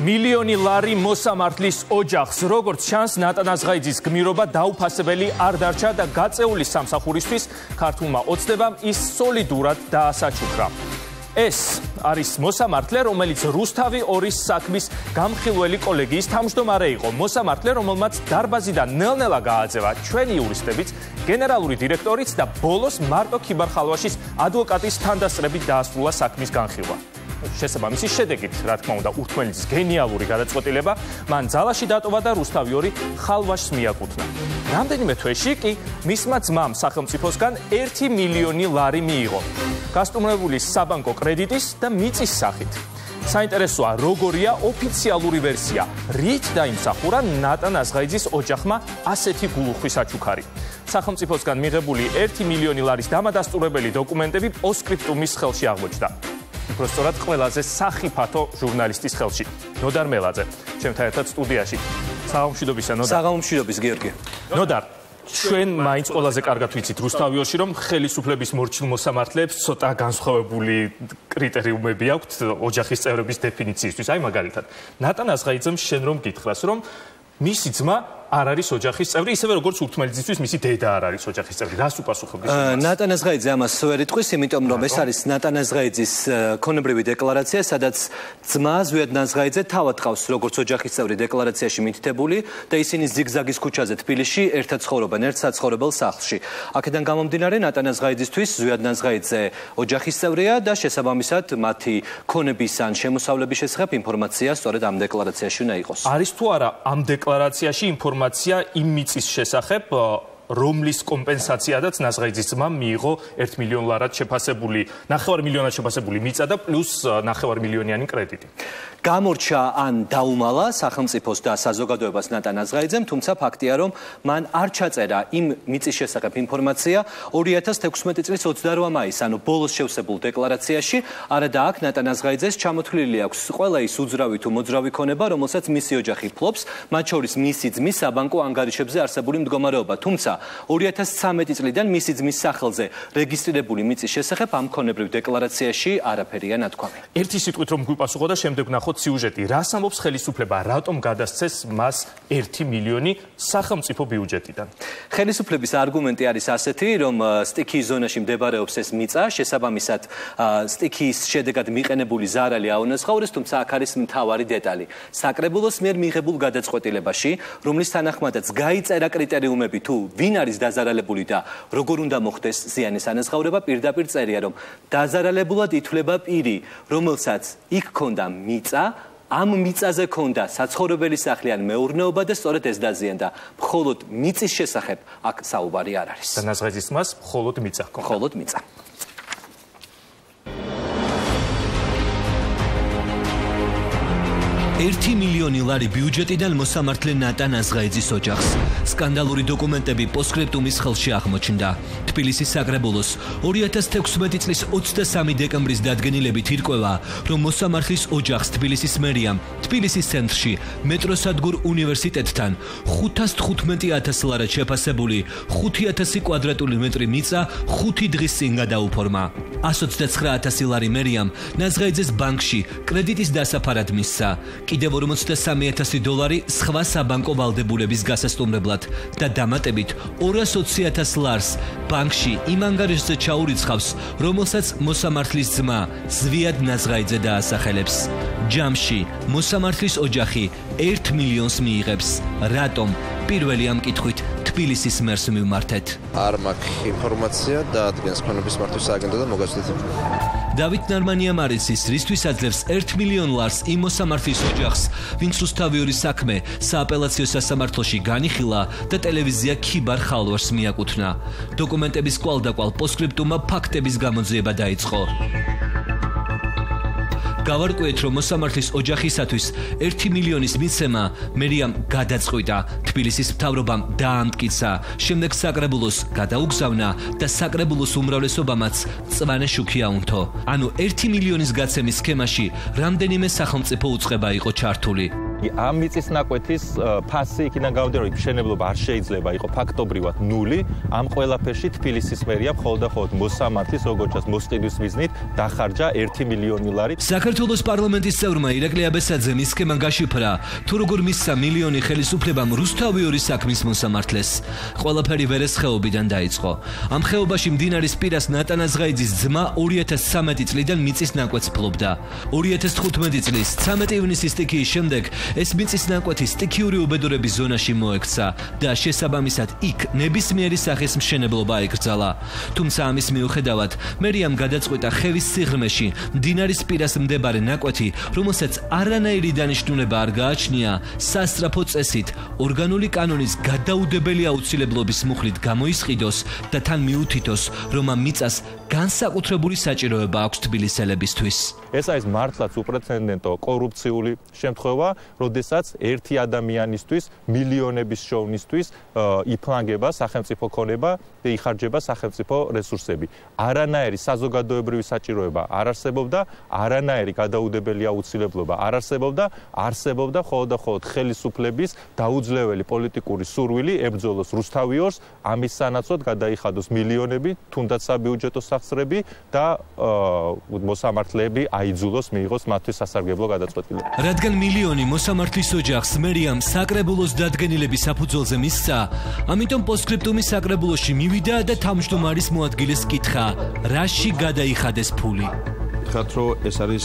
მილიონი ლარი მოსამართლის ოჯახს, როგორც ჩანს, ნატანაზღაიძის გმირობა დაუფასებელი არ დარჩა და გაწეული სამსახურისთვის ქართულმა ოცნებამ ის სოლიდურად დაასაჩუქრა. ეს არის მოსამართლე, რომელიც რუსთავი 2-ის საქმის გამხილველი კოლეგიის თავმჯდომარე იყო. მოსამართლე, რომელმაც დარბაზიდან ნელ-ნელა გააძევა ჩვენი იურისტებიც, გენერალური დირექტორიც და ბოლოს მარტო ქიბარ-ხალვაშის ადვოკატის თანდასწრებით დაასრულა საქმის განხილვა. შესაბამისი შედეგით, რა თქმა უნდა, ურთმელეთის გენიალური გადაწყვეტილება მან ძალაში დატოვა და რუსთავი 2 ხალვაშს მიაკუთვნა. რამდენიმე თვეში კი მისმა ძმამ სახელმწიფოსგან 1 მილიონი ლარი მიიღო. გასტუმრებული საბანკო კრედიტის და მიწის სახით. საინტერესოა, როგორია ოფიციალური ვერსია, რით დაიმსახურა ნატანაზღაიძის ოჯახმა ასეთი გულუხვის საჩუქარი. სახელმწიფოსგან მიღებული 1 მილიონი ლარის დამადასტურებელი დოკუმენტები პოსტსკრიპტუმის ხელში აღმოჩნდა. უბრალოდ ყველაზე სახიფათო ჟურნალისტის ხელში. ნოდარ მელაძე, ჩემთან ერთად სტუდიაში. საღამომშვიდობისა, ნოდარ. საღამომშვიდობის, გიორგი. ნოდარ, ჩვენ მაინც ყველაზე კარგად ვიცით რუსთავი 2-ში, რომ ხელისუფლების მორჩილ მოსამართლეებს ცოტა განსხვავებული კრიტერიუმები აქვთ ოჯახის წევრების დეფინიციისთვის. აი მაგალითად, ნატანაზღაიძემ შენ რომ გითხრას, რომ მისი ძმა არ არის ოჯახის წევრი, ისევე როგორც ურთმელეთისთვის მისი დედა არ არის ოჯახის წევრი. რას უპასუხებდი? ნატანაზღაიძე ამას ვერ იტყვის, იმიტომ რომ ეს არის ნატანაზღაიძის ქონებრივი დეკლარაცია, სადაც ძმა ზვიად ნაზღაიძე თავად ყავს როგორც ოჯახის წევრი დეკლარაციაში მითითებული და ისინი ზიგზაგის ქუჩაზე თბილისში ერთად ცხოვრობენ, ერთ საცხოვრებელ სახლში. აქედან გამომდინარე, ნატანაზღაიძისთვის ზვიად ნაზღაიძე ოჯახის წევრია და შესაბამისად მათი ქონების ან შემოსავლების შესახებ ინფორმაცია სწორედ ამ დეკლარაციაში უნდა იყოს. არის თუ არა ამ დეკლარაციაში ინფორმაცია იმ მიწის შესახებ, რომლის კომპენსაციადაც ნაზღაიძის ძმამ მიიღო 1 მილიონ ლარად შეფასებული, 9 მილიონად შეფასებული მიწა და პლუს 9 მილიონიანი კრედიტი. გამორჩა ან დაუმალა სახელმწიფოს და საზოგადოებას ნატანაზღაიძემ, თუმცა ფაქტია, რომ მან არ ჩაწერა იმ მიწის შესახებ ინფორმაცია 2016 წლის 28 მაისს, ანუ ბოლოს შევსებულ დეკლარაციაში, არადა აქ ნატანაზღაიძეს ჩამოთვლილი აქვს ყველა ის უძრავი თუ მოძრავი ქონება, რომელსაც მისი ოჯახი ფლობს, მათ შორის მისი ძმის საბანკო ანგარიშებზე არსებული მდგომარეობა. თუმცა 2013 წლიდან მისი ძმის სახელზე რეგისტრირებული მიწის შესახებ ამ ქონებრივ დეკლარაციაში არაფერია ნათქვამი. ერთი სიტყვით რომ გვიპასუხო და შემდეგ ვნახოთ სიუჟეტი. რას ამბობს ხელისუფლება, რატომ გადასცეს მას 1 მილიონი სახელმწიფო ბიუჯეტიდან? ხელისუფლების არგუმენტი არის ასეთი, რომ სტიქიის ზონაში მდებარეობს ეს მიწა, შესაბამისად სტიქიის შედეგად მიყენებული ზარალი აუნაზღაურეს, თუმცა აქ არის მთავარი დეტალი. საკრებულოს მიერ მიღებულ გადაწყვეტილებაში, რომლის თანახმადაც გაიწერა კრიტერიუმები თუ ვინ არის დაზარალებული და როგორ უნდა მოხდეს ზიანის ანაზღაურება, პირდაპირ წერია, რომ დაზარალებულად ითვლება პირი, რომელსაც იქ ქონდა მიწა, ამ მიწაზე ქონდა საცხოვრებელი სახლი ან მეურნეობა და სწორედ ეს დაზიანდა. მხოლოდ მიწის შესახებ აქ საუბარი არ არის. და ნაზღაიძის ძმას მხოლოდ მიწა ჰქონდა. მხოლოდ მიწა. 1 მილიონი ლარი ბიუჯეტიდან მოსამართლე ნატანაზღაიძის ოჯახს. სკანდალური დოკუმენტები პოსტსკრიპტუმის ხელში აღმოჩნდა. თბილისის საკრებულოს 2016 წლის 23 დეკემბრის დადგენილებით ირკვევა, რომ მოსამართლის ოჯახს თბილისის მერიამ თბილისის ცენტრში მეტროსადგურ უნივერსიტეტთან 515,000 ლარად შეფასებული 5,000 კვადრატული მეტრი მიწა 5 დღის წინ გადაუფორმა. 129,000 ლარი მერიამ ნაზღაიძეს ბანკში კრედიტის დასაფარად მისცა. კიდევ 43,000 დოლარი სხვა საბანკო ვალდებულების გასასტუმრებლად და დამატებით 220,000 ლარს ბანკში იმ ანგარიშზე ჩაურიცხავს, რომელსაც მოსამართლის ძმა ზვიად ნაზღაიძე დაასახელებს. ჯამში მოსამართლის ოჯახი 1 მილიონს მიიღებს. რატომ? პირველი ამ კითხვით თბილისის მერს მივმართეთ. არ მაქვს ინფორმაცია და ადგენს ქონების მართვის სააგენტო და მოგაცდეთ. დავით ნარმანიამ არის ის, რისთვის აძლევს 1 მილიონ ლარს იმ მოსამართლის ოჯახს, ვინც რუსთავი 2 საქმე სააპელაციო სასამართლოში განიხილა და ტელევიზია ქიბარ-ხალვაშს მიაკუთვნა. დოკუმენტების კვალდაკვალ პოსტსკრიპტუმმა ფაქტების გამოძიება დაიწყო. გავარკვიეთ, რომ მოსამართლის ოჯახისათვის 1 მილიონის მიცემა მერიამ გადაწყვიტა, თბილისის მთავრობამ დაამტკიცა, შემდეგ საკრებულოს გადაუგზავნა და საკრებულოს უმრავლესობამაც მწვანე შუქი აუნთო. ანუ 1 მილიონის გაცემის სქემაში რამდენიმე სახელმწიფო უწყება იყო ჩართული. ამ მიწის ნაკვეთის ფასი იქიდან გამომდინარე, რომ მშენებლობა არ შეიძლება იყოს ფაქტობრივად ნული, ამ ყველაფერში თბილისის მერიამ მხოლოდ და მხოლოდ მოსამართლის, როგორც ჩანს, მოსყიდვის მიზნით დახარჯა 1 მილიონი ლარი. საქართველოს პარლამენტის წევრმა ირაკლი აბესაძემ ისქემა გაშიფრა, თუ როგორ მისცა მილიონი ხელისუფლებამ რუსთავი 2 საქმის მოსამართლეს. ყველაფერი ვერესხეობიდან დაიწყო. ამ ხეობაში მდინარის პირას ნატან აზღაიძის ძმა 2013 წლიდან მიწის ნაკვეთს ფლობდა. 2015 წლის 13 ივნისის სტიქიის შემდეგ ეს მიწის ნაკვეთი სტიქიური უბედურების ზონაში მოექცა და შესაბამისად იქ ნებისმიერი სახის მშენებლობა ეკრძალა. თუმცა ამის მიუხედავად, მერიამ გადაწყვიტა ხევის სიღრმეში მდინარის პირას მდებარე ნაკვეთი, რომელსაც არანაირი დანიშნულება არ გააჩნია, სასწრაფო წესით ორგანული კანონის გადაუდებელი აუცილებლობის მუხლით გამოისყიდოს და თან მიუთითოს, რომ ამ მიწას განსაკუთრებული საჭიროება აქვს თბილისელებისთვის. ეს არის მართლაც უპრეცედენტო კორუფციული შემთხვევა, როდესაც ერთი ადამიანისთვის მილიონების შოვნისთვის იფლანგება სახელმწიფო ქონება და იხარჯება სახელმწიფო რესურსები. არანაირი საზოგადოებრივი საჭიროება არ არსებობდა, არანაირი გადაუდებელი აუცილებლობა არ არსებობდა, არსებობდა მხოლოდ და მხოლოდ ხელისუფლების დაუძლეველი პოლიტიკური სურვილი ებრძოლოს რუსთავი 2-ს, ამის სანაცვლოდ გადაიხადოს მილიონები, თუნდაც საბიუჯეტო სახსრები და მოსამართლეები აიძულოს მიიღოს მათთვის სასარგებლო გადაწყვეტილება. რადგან მილიონი მოსამართლის ოჯახს მერიამ საკრებულოს დადგენილების საფუძველზე მისცა, ამიტომ პოსტსკრიპტუმის საკრებულოში მივიდა და თავმჯდომარის მოადგილეს კითხა, რაში გადაიხადეს ფული. გითხრათ, რომ ეს არის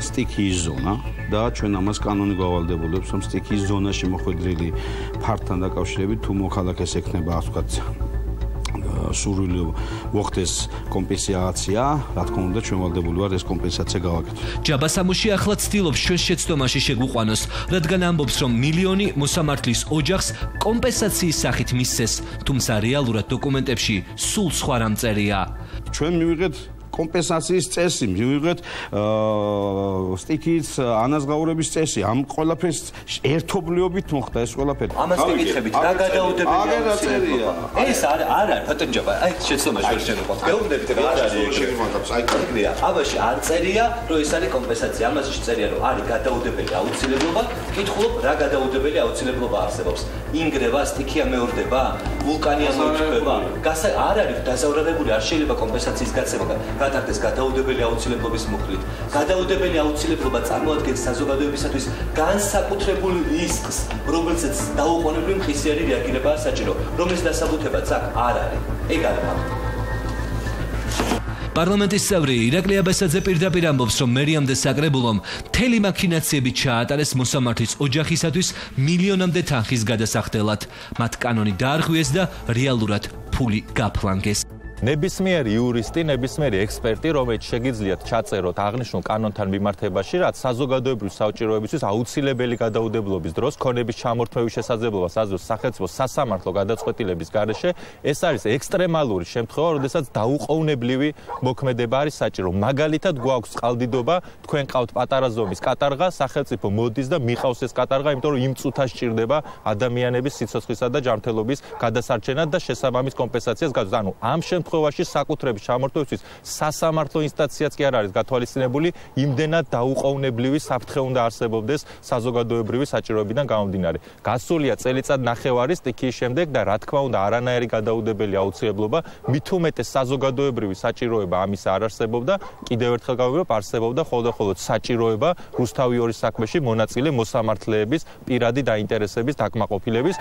სტიქიის ზონა და ჩვენ ამას კანონი გვავალდებულებს, რომ სტიქიის ზონაში მოხვედრილი ფართთან დაკავშირებით თუ მოქალაქეს ექნება, ასე ვთქვათ, სურვილი მოხდეს კომპენსაცია, რა თქმა უნდა, ჩვენ ვალდებული ვარ ეს კომპენსაცია გავაკეთოთ. ჯაბასამოში ახლა ცდილობს ჩვენ შეცდომაში შეგვიყვანოს, რადგან ამბობს, რომ მილიონი მოსამართლის ოჯახს კომპენსაციის სახით მისცეს, თუმცა რეალურად დოკუმენტებში სულ სხვა რამ წერია. ჩვენ მივიღეთ კომპენსაციის წესი, მივიღეთ სტიქიის ანაზღაურების წესი. ამ ყველაფერს ერთობლიობით მოხდა ეს ყველაფერი. ამას მიკითხებით, რა გადაუდებელია? ეს არა, ბატონჯობა, აი შეცდომაში ვერ შეგყვათ. გეუბნებით რა არის შეგყვანთია. აბაში არ წერია, რომ ეს არის კომპენსაცია. ამაში წერია, რომ არის გადაუდებელი აუცილებლობა. კითხულობ, რა გადაუდებელი აუცილებლობა არსებობს? ინგრევა, სტიქია მეორდება, ვულკანია მოიწვევა. არ არის დაზავარებული, არ შეიძლება კომპენსაციის გაცემა. გადაგდეს გადაუდებელი აუცილებლობის მუხლით. გადაუდებელი აუცილებლობა წარმოადგენს საზოგადოებისათვის განსაკუთრებულ რისკს, რომელზეც დაუყოვნებლივ მყისიერი რეაგირებაა საჭირო, რომლის დასაბუთებაც აქ არ არის. ეგ არის ფაქტი. პარლამენტის წევრი ირაკლი აბესაძე პირდაპირ ამბობს, რომ მერიამ და საკრებულომ მთელი მაქინაციები ჩაატარეს მოსამართლის ოჯახისათვის მილიონამდე თანხის გადასახდელად. მათ კანონი დაარღვიეს და რეალურად ფული გაფლანგეს. ნებისმიერი იურისტი, ნებისმიერი ექსპერტი, რომელიც შეგიძლიათ ჩაწეროთ აღნიშნულ კანონთან მიმართებაში, რაც საზოგადოებრივი საჭიროებისთვის აუცილებელი გადაუდებლობის დროს ქონების ჩამორთმევის შესაძლებლობას აძლევს სახელმწიფო სასამართლო გადაწყვეტილების გარეშე, ეს არის ექსტრემალური შემთხვევა, როდესაც დაუყოვნებლივი მოქმედება არის საჭირო. მაგალითად, გვაქვს წყალდიდობა, თქვენ ყავთ პატარა ზომის კატარღა, სახელმწიფო მოდის და მიყავს ეს კატარღა, იმიტომ რომ იმ წუთას სჭირდება ადამიანების სიცოცხლისა და ჯანმრთელობის გადასარჩენად და შესაბამის კომპენსაციას გაწევს. ანუ ამ შემთხვევაში საკუთრების ჩამორთმევისთვის სასამართლო ინსტანციაც კი არ არის გათვალისწინებული, იმდენად დაუყოვნებლივი საფრთხე უნდა არსებობდეს საზოგადოებრივი საჭიროებიდან გამომდინარე. გასულია წელიწად ნახევარი სტიქიის შემდეგ და რა თქმა უნდა არანაირი გადაუდებელი აუცილებლობა, მით უმეტეს საზოგადოებრივი საჭიროება ამის არ არსებობდა, კიდევ ერთხელ გავიგებ, არსებობდა მხოლოდ საჭიროება რუსთავი 2 საქმეში მონაწილე მოსამართლეების პირადი დაინტერესების დაკმაყოფილების.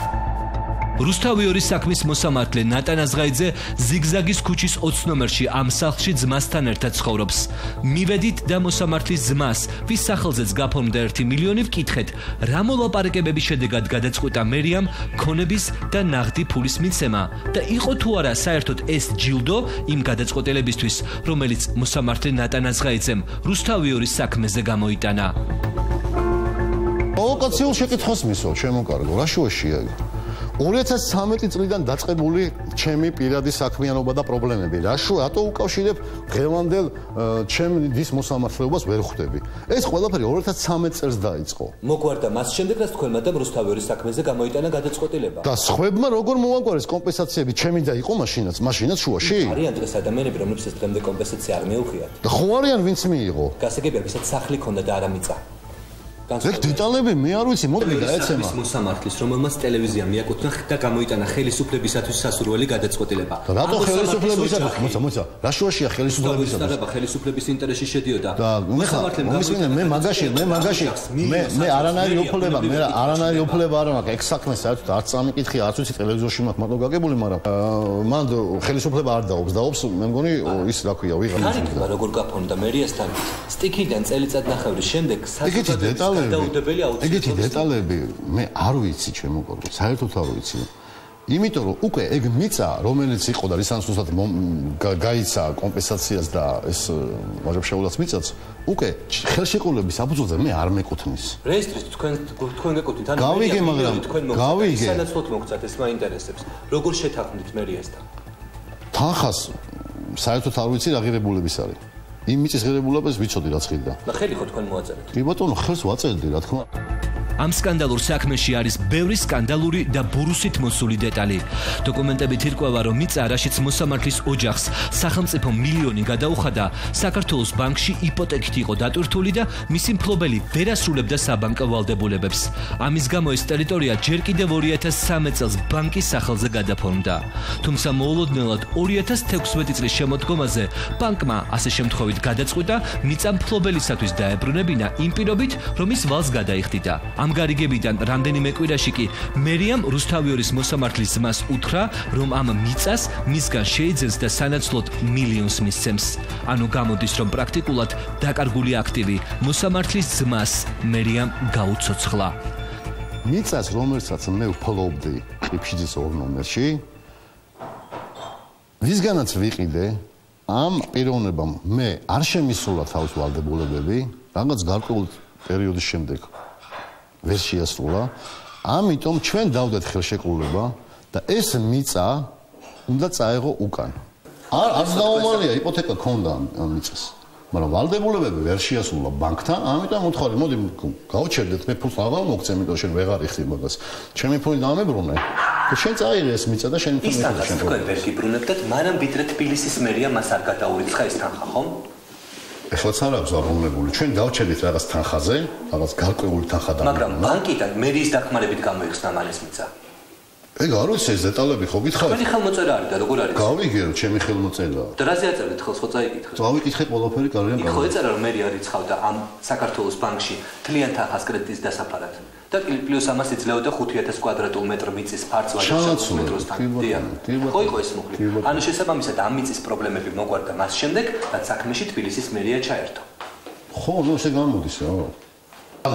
რუსთავი 2 საქმის მოსამართლე ნატან აზღაიძე ზიგზაგის ქუჩის 20 ნომერში ამ სახლში ძმასთან ერთად ცხოვრობს. მივედით და მოსამართლის ძმას, ვის სახელზეც გაფორმდა 1 მილიონი, ვკითხეთ, რა მოლაპარაკებების შედეგად გადაწყვიტა მერიამ ქონების და ნაღდი ფულის მიცემა და იყო თუ არა საერთოდ ეს ჯილდო იმ გადაწყვეტილებისთვის, რომელიც მოსამართლე ნატან აზღაიძემ რუსთავი 2 საქმეზე გამოიტანა. პროვოკაციულ შეკითხვას მისვა, ჩემო კარგო, რა შუაშია? 2013 წლიდან დაწყებული ჩემი პირადი საქმიანობა და პრობლემები. რატო უკავშირებ დღევანდელ ჩემი დის მოსამართლეობას ვერ ხვდები? ეს ყველაფერი 2013 წელს დაიწყო. მოგვარდა მას შემდეგ, რაც თქვენმა და რუსთავი 2 საქმეზე გამოიტანა გადაწყვეტილება. და სხვებმა როგორ მოაგვარეს კომპენსაციები? ჩემი და იყო მაშინაც შუაში? არიან დღეს ადამიანები, რომლებსაც დღემდე კომპენსაცია არ მეუღიათ. და ხო არიან ვინც მიიღო? გასაგებია, ვისაც სახლი ქონდა და არა მიწა. ეგ დეტალები მე არ ვიცი, მოდი გაეცემა. მოსამართლის, რომელმაც ტელევიზია მიაკუთვნა და გამოიტანა ხელისუფლებისათვის სასურველი გადაწყვეტილება. რატო ხელისუფლებისათვის? მოცა, რა შუაშია ხელისუფლებისათვის? ხელისუფლების ინტერესში შედიოდა. მე არანაირი უფლება არ მაქვს. ეგ საქმე საერთოდ არც წამიკითხი, არც ვიცი ტელევიზორში მაქვს მარტო გაგებული, მაგრამ მან ხელისუფლება არ დაობს, მე მგონი ის რა ქვია, ვიღარ. თარიღდება როგორ გაფორმდა მერიასთან სტიქიდან წელიწად ნახევრის შემდეგ ეგეთი დეტალები მე არ ვიცი ჩემო გოგო, საერთოდ არ ვიცი. იმიტომ რომ უკვე ეგ მიწა, რომელიც იყო და რისანსუსად გაიცა კომპენსაციას და ეს ვაჟებშეულაც მიწაც, უკვე ხელშეკრულების საფუძველზე მე არ მეკუთვნის. რეესტრით თქვენ გეკუთვნით, ანუ გავიგე, მაგრამ გავიგე. სანაცვლოდ მოგწათ ეს მაინტერესებს. როგორ შეთანხმდით მერიასთან? თანხას საერთოდ არ ვიცი რა ღირებულების არის. იმ მიწის ღირებულებას ვიცოდი რა ცხიდა. და ხელი ხო თქვენ მოაწერეთ? კი ბატონო, ხელს ვაწერდი რა თქმა. ამ სკანდალურ საქმეში არის ბევრი სკანდალური და ბურუსით მოსული დეტალი. დოკუმენტებით ირკვევა, რომ მიწა, რაშიც მოსამართლის ოჯახს სახელმწიფო მილიონი გადაუხადა, საქართველოს ბანკში იპოტეკით იყო დატვირთული და მისი მფლობელი ვერ ასრულებდა საბანკო ვალდებულებებს. ამის გამო ეს ტერიტორია ჯერ კიდევ 2013 წელს ბანკის სახელზე გადაფორმდა. თუმცა მოულოდნელად 2016 წლის შემოდგომაზე ბანკმა ასე შემთხვევით გადაწყვიტა მიწა მფლობელისათვის დაებრუნებინა იმ პირობით, რომ ის ვალს გადაიხდიდა. ამ გარიგებიდან რამდენიმე კვირაში კი მერიამ რუსთავიორის მოსამართლის ძმას უთხრა, რომ ამ მიწას მისგან შეიძენს და სანაცვლოდ მილიონს მისცემს. ანუ გამოდის, რომ პრაქტიკულად დაკარგული აქტივი მოსამართლის ძმას მერიამ გაუცოცხლა. მიწას, რომელსაც მე ვფლობდი ყიფშიძის 2 ნომერში, ვისგანაც ვიყიდე, ამ პიროვნებამ მე არ შემისულა თავის ვალდებულებები, რაღაც გარკვეულ პერიოდის შემდეგ. ვერ შეასრულა. ამიტომ ჩვენ დავდეთ ხელშეკრულება და ეს მიწა უნდა წაეღო უკან. არ დაუმალია, იპოთეკა ქონდა ამ მიწას. მაგრამ ვალდებულებები ვერ შეასრულა ბანკთან, ამიტომ მოთხარი, მოდი გავჩერდეთ, მე ფულს აღარ მოგცემ, იმიტომ შენ ვეღარ იხდი მაგას. ჩემი ფული დამებრუნე. და შენ წაიღე ეს მიწა და შენ ფული მეკითხე შენ. თქვენ ვერ გიბრუნებდეთ, მანამ ვიდრე თბილისის მერია მას არ გადაურიცხა ეს თანხა, ხომ? ეხლაც არ აქვს აღრუნებული. ჩვენ დავჩერდით რაღაც თანხაზე, რაღაც გარკვეული თანხა და მაგრამ ბანკიდან მერიის დახმარებით გამოიხსნა მან ეს მიწა. ეგ არ ვიცი ეს დეტალები ხო გითხავთ? თქვენი ხელმოწერა არის და როგორ არის? გავიგე რომ ჩემი ხელმოწერაა. და რაზე აწერეთ ხელს ხო წაიკითხეთ? წავიკითხე ყველაფერი კარგია. ხო ეწერა რომ მერია რიცხავდა ამ საქართველოს ბანკში თლიან თანხას კრედიტის დასაფარად. და პლუს ამას იძლეოდა 5000 კვადრატულ მეტრ მიწის ფარცვას მეტროსთან. ხო იყო ეს მოკლედ. ანუ შესაბამისად ამ მიწის პრობლემები მოგვარდა მას შემდეგ, რაც საქმეში თბილისის მერია ჩაერთო. ხო, ნუ ესე გამოდის რა.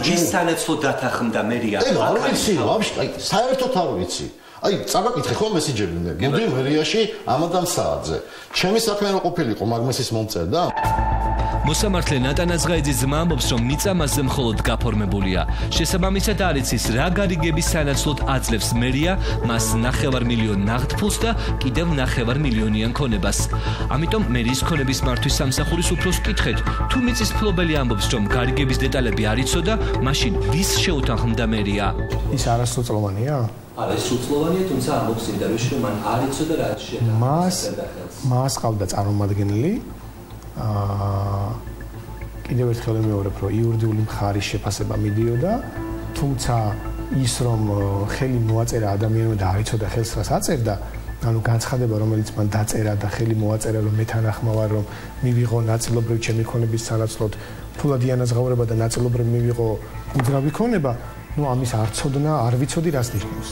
ის სანაცვლოდ დათანხმდა მერია. ეგ არ ვიცი, ვაფშე, აი საერთოდ არ ვიცი. აი, წაგაკითხე ხო მესიჯები მე. მოდი მერიაში ამადამ საათზე. ჩემი საქმე რო ყოფილიყო, მაგმესის მომწერდა. მოსამართლე ნატან აზღაიძის ძმა ამბობს, რომ მიწა მასზე მხოლოდ გაფორმებულია. შესაბამისად არ იცის რა გარიგების სანაცვლოდ აძლევს მერია მას 9 მილიონ ნაღდფულს და კიდევ 9 მილიონიან ქონებას. ამიტომ მერიის ქონების მართვის სამსახურის უფროს კითხეთ, თუ მიწის მფლობელი ამბობს, რომ გარიგების დეტალები არ იცოდა, მაშინ ვის შეუთანხმდა მერია? ის არასრულწლოვანია? არა, ეს სრულწლოვანია, თუმცა ამბობს ინტერვიუში, რომ მან არ იცოდა რა შედა. მას ყავდა წარმომადგენელი. კიდევ ერთხელ ვიმეორებ, რომ იურიდიული მხარის შეფასება მიდიოდა, თუმცა ის რომ ხელი მოაწერა ადამიანმა და არ იცოდა ხელს რას აწერდა, ანუ განცხადება, რომელიც მან დაწერა და ხელი მოაწერა, რომ მე თანახმა ვარ, რომ მივიღო ნაწილობრივ ჩემი ქონების სანაცვლოდ ფულადი ანაზღაურება და ნაწილობრივ მივიღო უძრავი ქონება, ну ამის არ ცოდნა, არ ვიცოდი რას ნიშნავს.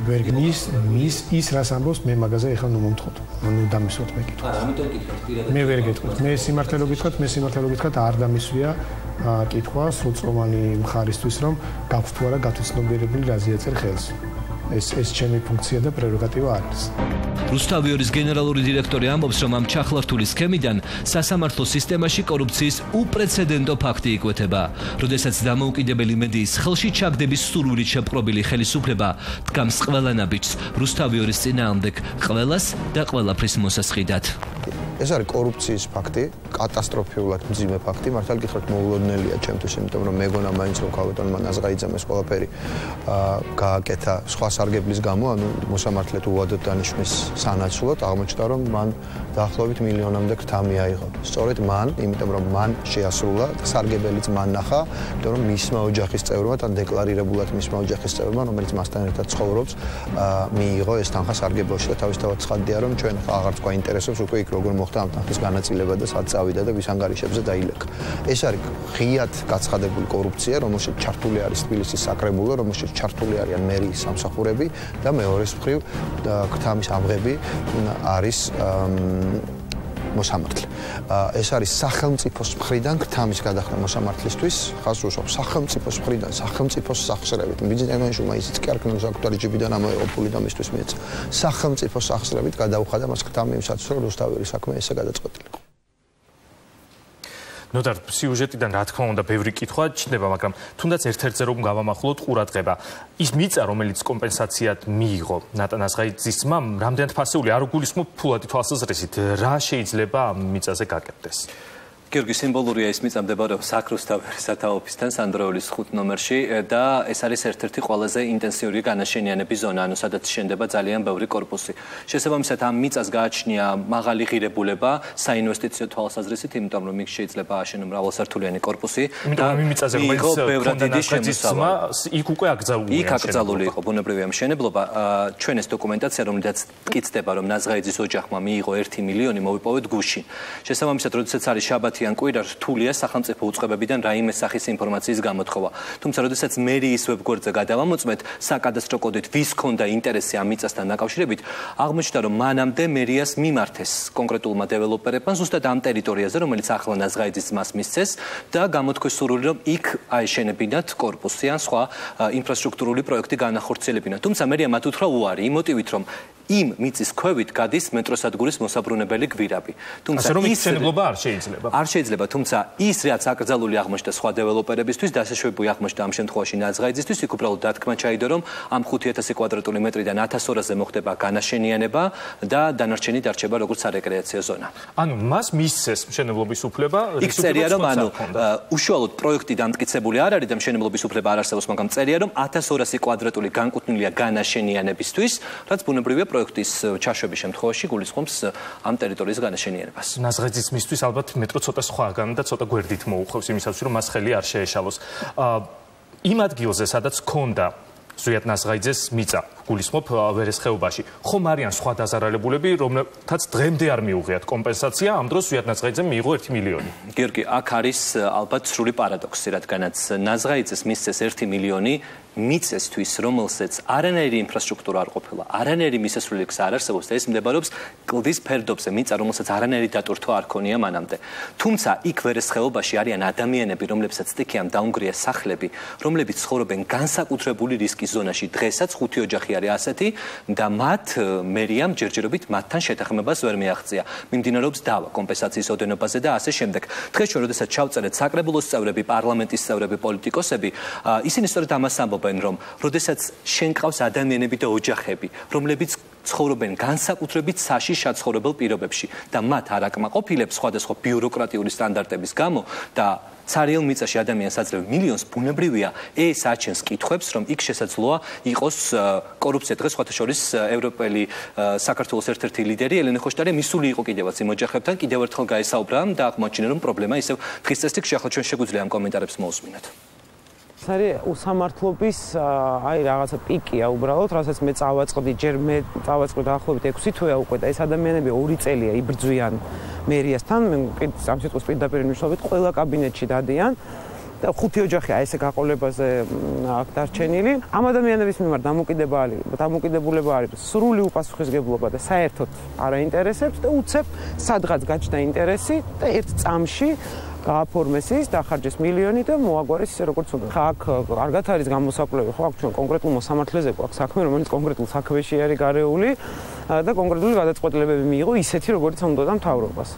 ვერ მის ის რას ამბობს, მე მაგაზე ეხლა ნუ მომთხოვთ. ნუ დამისვოთ მე კითხვა. არა, ამიტომ კითხეთ პირადად. მე ვერ გეტყვით. მე სიმართლე გითხრათ, არ დამისვია კითხვა სრულწლოვანი მხარისთვის, რომ გაქვთ თუ არა გათვისნობიერებული რაზე ეწერ ხელს. ეს ჩემი ფუნქცია და პრეროგატივა არის. რუსთავიორის გენერალური დირექტორი ამბობს, რომ ამ ჩახლართული სქემიდან სასამართლო სისტემაში კორუფციის უპრეცედენტო ფაქტი იკვეთება. როდესაც დამოუკიდებელი მედიის ხელში ჩაგდების სურვილით შეპყრობილი ხელისუფლება დგამს ყველა ნაბიჯს რუსთავიორის წინააღმდეგ ყველას და ყველაფრის მოსასყიდად. ეს არის კორუფციის ფაქტი, კატასტროფულად მძიმე ფაქტი, მართალი გითხრათ მოულოდნელია ჩემთვის, იმიტომ რომ მეგონა მაინც რომ ქალბატონმა ნაზღაიძემ ეს ყველაფერი გააკეთა სხვა სარგებლის გამო, ანუ მოსამართლედ უვადოდ დანიშნვის სანაცვლოდ, აღმოჩნდა რომ მან დაახლოებით მილიონამდე ქრთა მიაიღო. სწორედ მან, იმიტომ რომ მან შეასრულა სარგებელიც მან ნახა, იმიტომ რომ მისმა ოჯახის წევრმა, თან დეკლარირებულად მისმა ოჯახის წევრმა, რომელიც მასთან ერთად ცხოვრობს, მიიღო ეს თანხა სარგებელში და თავისთავად ცხადია, რომ ჩვენ აღარც გვაინტერესებს უკვე იქ როგორ მოხდა ამ თანხის განაწილება და სად წავიდა და ვის ანგარიშებზე დაილეკა. ეს არის ღიად გაცხადებული კორუფცია, რომელშიც ჩართული არის თბილისის საკრებულო, რომელშიც ჩართული არიან მერიის სამსახურები და მეორეს მხრივ ქრთამის ამღები არის მოსამართლე. ეს არის სახელმწიფოს მხრიდან ქრთამის გადახდა მოსამართლისთვის, ხაზს უსვამს სახელმწიფოს მხრიდან, სახელმწიფოს სახსრებით. ბიზნესმენში მაინც კი არ ქნა საკუთარი ჯიბიდან ამოეყო ფული და მისთვის მიეცა. სახელმწიფოს სახსრებით გადაუხადა მას ქრთამი იმსაც, რომ რუსთაველის საქმე ესე გადაწყვეტილიყო. ნოდარ სიუჟეტიდან რა თქმა უნდა ბევრი კითხვა ჩნდება, მაგრამ თუნდაც ერთ-ერთზე რომ გავამახვილოთ ყურადღება. ის მიწა, რომელიც კომპენსაციად მიიღო ნატან აზღაიძის ძმამ, რამდენად ფასეული არ გულისხმობ ფულადი თვალსაზრისით, რა შეიძლება ამ მიწაზე გაკეთდეს? გიორგი, სიმბოლურია ის მიწა მდებარეობს აქ-რუსთაველის სათავო ოფისთან სანდროელის 5 ნომერში და ეს არის ერთ-ერთი ყველაზე ინტენსიური განაშენიანების ზონა, ანუ სადაც შენდება ძალიან ბევრი корпуსი. შესაბამისად, ამ მიწას გააჩნია მაღალი ღირებულება საინვესტიციო თვალსაზრისით, იმიტომ რომ იქ შეიძლება ააშენო მრავალსართულიანი корпуსი და ამ მიწაზე რომელიც ქონდა ნახაზისმა, იქ უკვე აკრძალულია. იქ აკრძალული იყო ბუნებრივი ამშენებლობა. ჩვენ ეს დოკუმენტაცია, რომელიც მტკიცდება, რომ ნაზღაიძის ოჯახმა მიიღო 1 მილიონი, მოვიპოვეთ გუშინ. შესაბამისად, როდესაც არის შაბათი ან კვირა რთულია სახელმწიფო უწყებებიდან რაიმე სახის ინფორმაციის გამოთხოვა. თუმცა, როდესაც მერიის ვებგვერდზე გადავამოწმეთ საკადასტრო კოდით, ვის ჰქონდა ინტერესი ამ მიწასთან დაკავშირებით, აღმოჩნდა, რომ მანამდე მერიას მიმართეს კონკრეტულმა დეველოპერებმა ზუსტად ამ ტერიტორიაზე, რომელიც ახლა ნაზღაიძის ძმას მისცეს და გამოთქვეს სურვილი, რომ იქ აეშენებინათ корпуსი ან სხვა ინფრასტრუქტურული პროექტი განახორციელებინათ. თუმცა მერია მათ უთხრა უარი იმ მოტივით, რომ იმ მიწის ქვევით გადის მეტროსადგურის მოსაბრუნებელი გვირაბი. თუმცა ის შენებლობა არ შეიძლება. არ შეიძლება, თუმცა ის რაც აკრძალული აღმოჩნდა სხვა დეველოპერებისთვის, დასაშვებული აღმოჩნდა ამ შემთხვევაში ნაზღაიძისთვის, იქ უბრალოდ დათქმა ჩაიდო, რომ ამ 5000 კვადრატული მეტრიდან 1200-ზე მოხდება განაშენიანება და დანარჩენი დარჩება როგორც სარეკრეაციო ზონა. ანუ მას მისცეს მშენებლობის უფლება, იქ წერია, რომ ანუ უშუალოდ პროექტი დამტკიცებული არ არის და მშენებლობის უფლება არ არსებობს, მაგრამ წერია, რომ 1200 კვადრატული განკუთვნილია განაშენიანებისთვის, რაც ბუნებრივია პროექტის ჩაშვების შემთხვევაში გულისხმობს ამ ტერიტორიის განაშენიანებას. ნაზღაიძის მისთვის ალბათ მეტრო ცოტა სხვაგან და ცოტა გვერდით მოუხევს იმისათვის, რომ მას ხელი არ შეეშალოს. იმ ადგილზე, სადაც ჰქონდა ზუსტად ნაზღაიძეს მიწა, გულისხმობ ვერესხეობაში. ხომ არიან სხვა დაზარალებულები, რომლებთაც დღემდე არ მიუღიათ კომპენსაცია, ამ დროს ზუსტად ნაზღაიძემ მიიღო 1 მილიონი. გიორგი, აქ არის ალბათ სრული პარადოქსი, რადგანაც ნაზღაიძეს მისცეს 1 მილიონი მიწესთვის, რომელსაც არანაირი ინფრასტრუქტურა არ ყოფილა, არანაირი მისასვლელი გზა არ არსებობს და ეს მდებარეობს კლდის ფერდობზე, მიწა, რომელსაც არანაირი დატვირთვა არ ქონია მანამდე. თუმცა იქ ვერესხეობაში არიან ადამიანები, რომლებსაც სტიქიამ დაუნგრია სახლები, რომლებიც ცხოვრობენ განსაკუთრებული რისკის ზონაში. დღესაც 5 ოჯახი არის ასეთი და მათ მერიამ ჯერჯერობით მათთან შეთანხმებას ვერ მიაღწია. მიმდინარეობს დავა კომპენსაციის ოდენობაზე და ასე შემდეგ. დღეს ჩვენ როდესაც ჩავწერეთ საკრებულოს წევრები, პარლამენტის წევრები, პოლიტიკოსები, ისინი სწორედ ამას ამბობენ, რომ როდესაც შენ ყავს ადამიანები და ოჯახები, რომლებიც ცხოვრობენ განსაკუთრებით საშიშ საცხოვრებელ პირობებში და მათ არ აკმაყოფილებს სხვადასხვა ბიუროკრატიული სტანდარტების გამო და ცარიელ მიწაში ადამიანს აძლევს მილიონს, ბუნებრივია ეს აჩენს კითხვებს, რომ იქ შესაძლოა იყოს კორუფცია. დღეს სხვათა შორის ევროპელი საქართველოს ერთ-ერთი ლიდერი ელენე ხოშტარი მისული იყო კიდევაც იმ ოჯახებთან, კიდევ ერთხელ გაესაუბრა და აღმოჩინა, რომ პრობლემა ისევ დღის წესრიგში ახლა ჩვენ შეგვიძლია ამ კომენტარებს მოусმინოთ. არის უსამართლობის აი რაღაცა პიკია უბრალოდ, რასაც მე წავაწყდი, ჯერ მე წავაწყდი დაახლოებით 6 თვეა უკვე და ეს ადამიანები 2 წელია იბრძვიან მერიასთან, მე ამ სიტყვის პირდაპირ მნიშვნელობით ყველა კაბინეტში დადიან და 5 ოჯახია ესე გაყოლებაზე აქ დარჩენილი. ამ ადამიანების მიმართ დამოკიდებულება არის სრული უპასუხისმგებლობა და საერთოდ არ აინტერესებს და უცებ სადღაც გაჩნდა ინტერესი და ერთ წამში გააფორმეს ის, დახარჯეს მილიონი და მოაგვარეს ისე როგორც უნდა. ხა აქ კარგად არის გამოსაკვლევი, ხო, აქ ჩვენ კონკრეტულ მოსამართლეზე გვაქვს საქმე, რომელიც კონკრეტულ საქმეში არის გარეული და კონკრეტული გადაწყვეტილებები მიიღო ისეთი, როგორც უნდა და მთავრობას.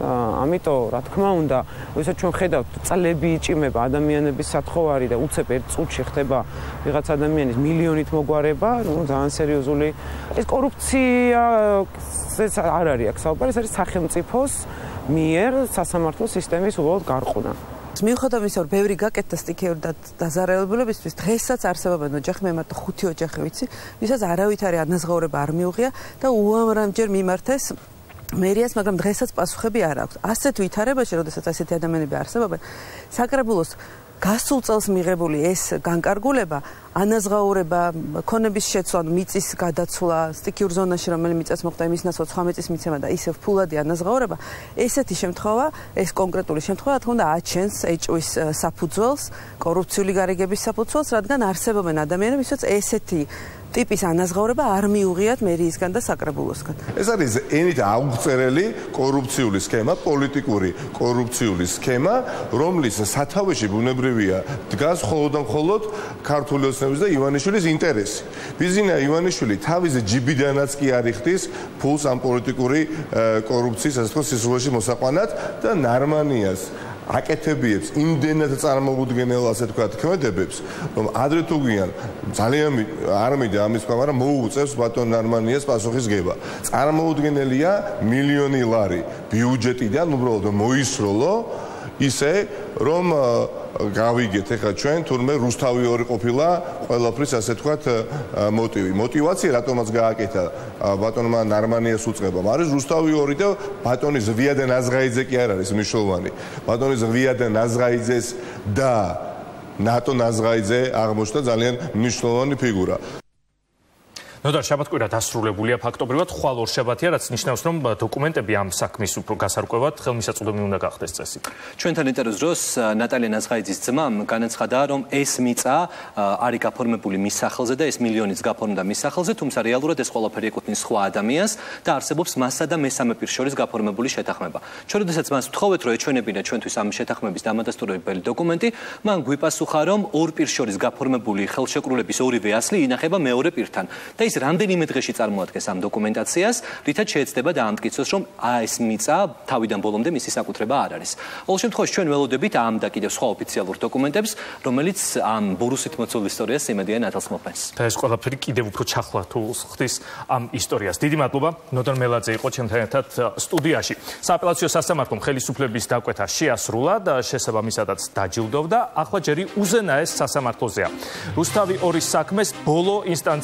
ამიტომ, რა თქმა უნდა, ვისაც ჩვენ ხედავთ, წლები იჭიმება ადამიანების სათხოვარი და უცებ ერთ წუთში ხდება ვიღაც ადამიანის მილიონით მოგვარება, ну, ძალიან სერიოზული. ეს კორუფცია ეს არ არის აქ საუბარი, ეს არის სახელმწიფოს მიერ სასამართლო სისტემის უბრალოდ გარყუნა. მიუხედავად იმისა, რომ ბევრი გაკეთდა სტიქიური დაზარალებულებისთვის, დღესაც არსებობენ ოჯახი, მე მარტო 5 ოჯახი ვიცი, ვისაც არავითარი ანაზღაურება არ მიუღია და უამრავჯერ მიმართეს მერიას, მაგრამ დღესაც პასუხები არ აქვს. ასეთ ვითარებაში, როდესაც ასეთი ადამიანები არსებობენ, საკრებულოს გასულ წელს მიღებული ეს განკარგულება, ანაზღაურება, ქონების შეცვლა, მიწის გადაცვლა, სტიქიურ ზონაში რომელი მიწას მოხდა, იმის ნაცვლად სხვა მიწის მიცემა და ისევ ფულადი ანაზღაურება, ესეთი შემთხვევა, ეს კონკრეტული შემთხვევა, რა თქმა უნდა, აჩენს ეჭვის საფუძველს, კორუფციული გარიგების საფუძველს, რადგან არსებობენ ადამიანები, ვისაც ესეთი ტიპის ანაზღაურება არ მიუღიათ მერიისგან და საკრებულოსგან. ეს არის ენით აღწერილი კორუფციული სქემა, პოლიტიკური კორუფციული სქემა, რომლის სათავეში ბუნებრივია დგას მხოლოდ და მხოლოდ ქართული ოცნების და ივანიშვილის ინტერესი. ბიზინა ივანიშვილი თავის ჯიბიდანაც კი არ იხდის ფულს ამ პოლიტიკური კორუფციის, ასე თქო, სისულელში მოსაყვანად და ნარმანიას აკეთებიებს იმდენად წარმოუდგენელ, ასე თქვა, ქმედებებს, რომ ადრე თუ გვიან ძალიან არ მიდე ამის თქვა, მაგრამ მოუწევს ბატონ ნარმანიას პასუხისგება. წარმოუდგენელია მილიონი ლარი ბიუჯეტიდან უბრალოდ მოისროლო ისე, რომ გავიგეთ ეხლა ჩვენ თურმე რუსთავი ორი ყოფილა ყველაფრის ასე თქვათ მოტივი. მოტივაცია რატომაც გააკეთა ბატონმა ნარმანიას უწყებამ არის რუსთავი ორი და ბატონი ზვიადა ნაზღაიძე კი არ არის მნიშვნელოვანი. ბატონი ზვიადა ნაზღაიძეს და ნატო ნაზღაიძე აღმოჩნდა ძალიან მნიშვნელოვანი ფიგურა. ნოდარ შაბათკვირა დასრულებულია ფაქტობრივად, ხვალ ორ შაბათია, რაც ნიშნავს, რომ დოკუმენტები ამ საქმის უფრო გასარკვევად ხელმისაწვდომი უნდა გახდეს წესი. ჩვენთან ინტერვიუს დროს ნატალია ნაზღაიძის ძმამ განაცხადა, რომ ეს მიწა არის გაფორმებული მის სახელზე და ეს მილიონიც გაფორმდა მის სახელზე, თუმცა რეალურად ეს ყველაფერი ეკუთვნის სხვა ადამიანს და არსებობს მასსა და მესამე პირს შორის გაფორმებული შეთანხმება. ჩვენ როდესაც მას ვთხოვეთ, რომ ეჩვენებინა ჩვენთვის ამ შეთანხმების დამადასტურებელი დოკუმენტი, მან გვიპასუხა, რომ ორ პირს შორის გაფორმებული ხელშეკრულების ორივე ასლი ინახება მეორე პირთან. და ის რამდენიმე დღეში წარმოადგენს ამ დოკუმენტაციას, რითაც შეეცდება დაამტკიცოს, რომ ეს მიწა თავიდან ბოლომდე მისი საკუთრება არ არის. ყოველ შემთხვევაში ჩვენ ველოდებით ამ და კიდევ სხვა ოფიციალურ დოკუმენტებს, რომელიც ამ ბურუსით მოწოლ ისტორიას იმედია ნათელს მოფენს. და ეს ყველაფერი კიდევ უფრო ჩახლართულს ხდის ამ ისტორიას. დიდი მადლობა, ნოდარ მელაძე იყო ჩემთან ერთად სტუდიაში. სააპელაციო სასამართლომ ხელისუფლების დაკვეთა შეასრულა და შესაბამისადაც დაჯილდოვდა. ახლა ჯერი უზენაეს სასამართლოზეა. რუსთავი ორის საქმეს ბოლო ინსტანცია